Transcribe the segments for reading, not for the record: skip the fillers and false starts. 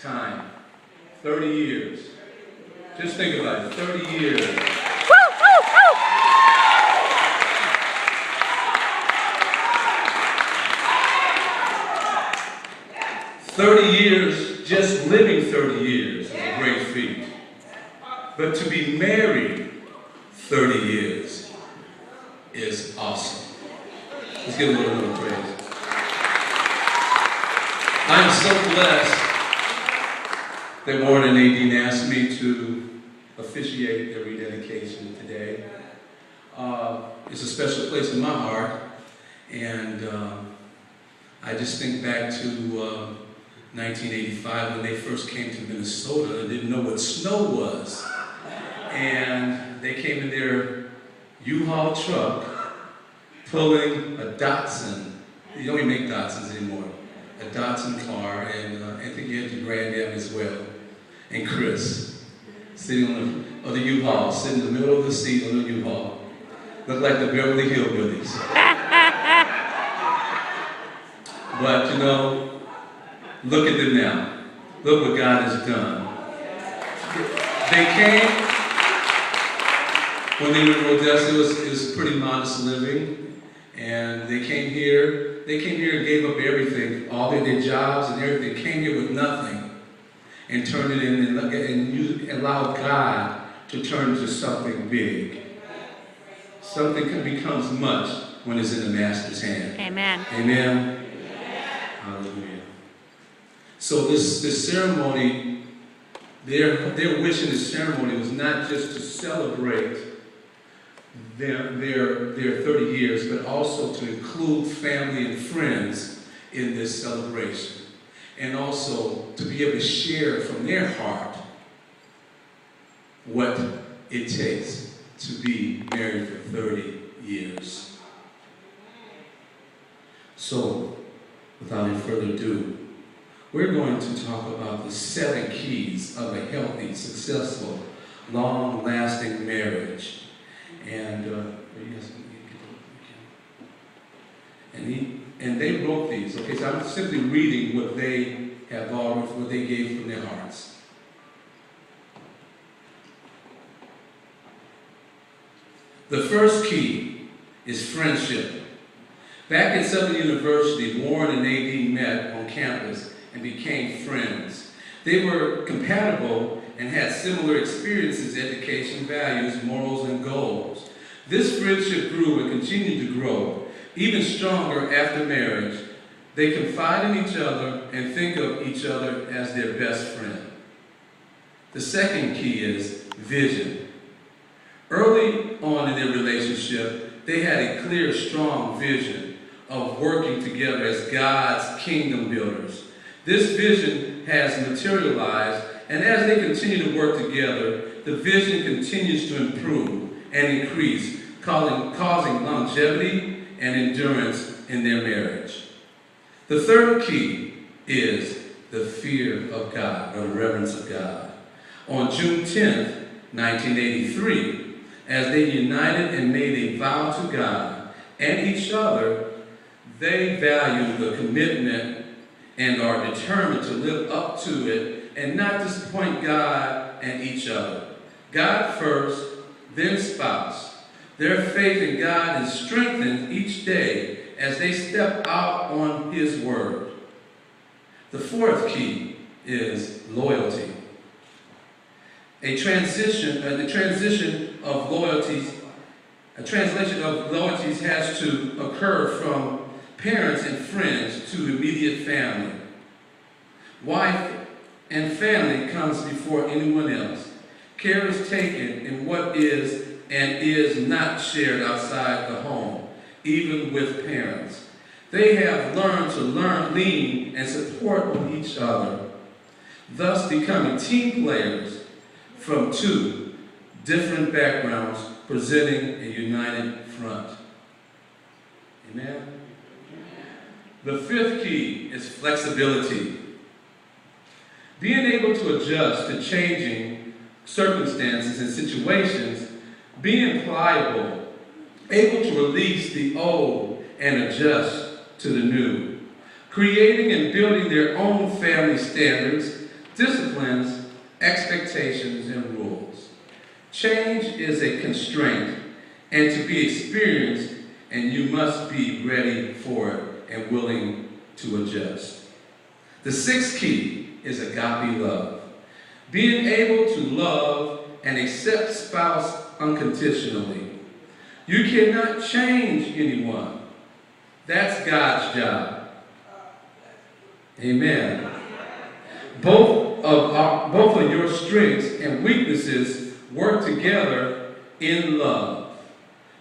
time. 30 years. Just think about it, 30 years. 30 years, just living 30 years is a great feat. But to be married 30 years is awesome. Let's give a little praise. I am so blessed that Warren and Nadine asked me to officiate their rededication today. It's a special place in my heart, and I just think back to 1985 when they first came to Minnesota and didn't know what snow was. And they came in their U-Haul truck pulling a Datsun. You don't even make Datsuns anymore. A Datsun car, and I think you had your granddad as well. And Chris, sitting on the U-Haul, sitting in the middle of the seat on the U-Haul. Looked like the Beverly Hillbillies. But you know, look at them now. Look what God has done. They came, when they were in Odessa, it was pretty modest living. And they came here and gave up everything, all their jobs and everything, came here with nothing and turned it in and allowed God to turn into something big. Something becomes much when it's in the Master's hand. Amen. Amen. Hallelujah. So this ceremony, their wish in this ceremony was not just to celebrate their 30 years, but also to include family and friends in this celebration. And also to be able to share from their heart what it takes to be married for 30 years. So, without any further ado, we're going to talk about the 7 keys of a healthy, successful, long-lasting marriage. And they wrote these. Okay, so I'm simply reading what they have already, what they gave from their hearts. The first key is friendship. Back at Southern University, Warren and Nadine met on campus and became friends. They were compatible and had similar experiences, education, values, morals, and goals. This friendship grew and continued to grow, even stronger after marriage. They confide in each other and think of each other as their best friend. The second key is vision. Early on in their relationship, they had a clear, strong vision of working together as God's kingdom builders. This vision has materialized, and as they continue to work together, the vision continues to improve and increase, causing longevity and endurance in their marriage. The third key is the fear of God, or the reverence of God. On June 10th, 1983, as they united and made a vow to God and each other, they value the commitment and are determined to live up to it and not disappoint God and each other. God first, then spouse. Their faith in God is strengthened each day as they step out on His word. The fourth key is loyalty. The translation of loyalties has to occur from parents and friends to immediate family. Wife and family comes before anyone else. Care is taken in what is and is not shared outside the home, even with parents. They have learned to lean and support on each other, thus becoming team players from 2 different backgrounds presenting a united front. Amen? The fifth key is flexibility. Being able to adjust to changing circumstances and situations, being pliable, able to release the old and adjust to the new, creating and building their own family standards, disciplines, expectations, and rules. Change is a constraint and to be experienced, and you must be ready for it and willing to adjust. The sixth key is agape love. Being able to love and accept spouse unconditionally. You cannot change anyone. That's God's job. Amen. Both of your strengths and weaknesses work together in love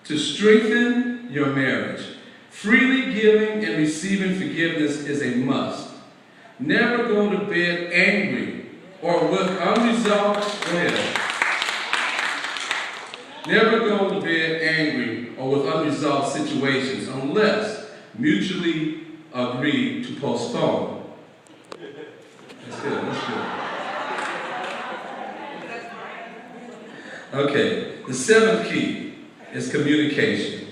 to strengthen your marriage. Freely giving and receiving forgiveness is a must. Never go to bed angry or with unresolved. Never go to bed angry or with unresolved situations unless mutually agreed to postpone. That's good, that's good. Okay, the seventh key is communication.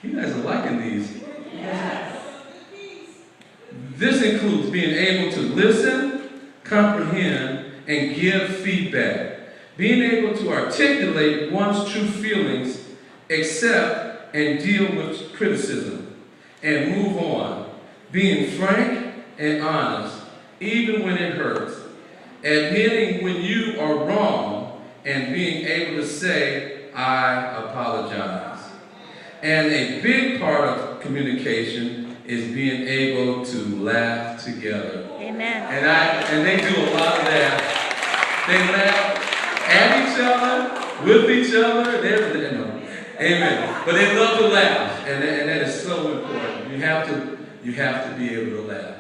You guys are liking these. This includes being able to listen, comprehend, and give feedback. Being able to articulate one's true feelings, accept and deal with criticism, and move on. Being frank and honest, even when it hurts. Admitting when you are wrong, and being able to say, I apologize. And a big part of communication is being able to laugh together. Amen. And they do a lot of that. They laugh at each other, with each other, and everything. No. Amen. But they love to laugh, and that is so important. You have to be able to laugh.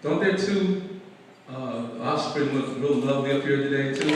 Don't their two offspring look real lovely up here today too?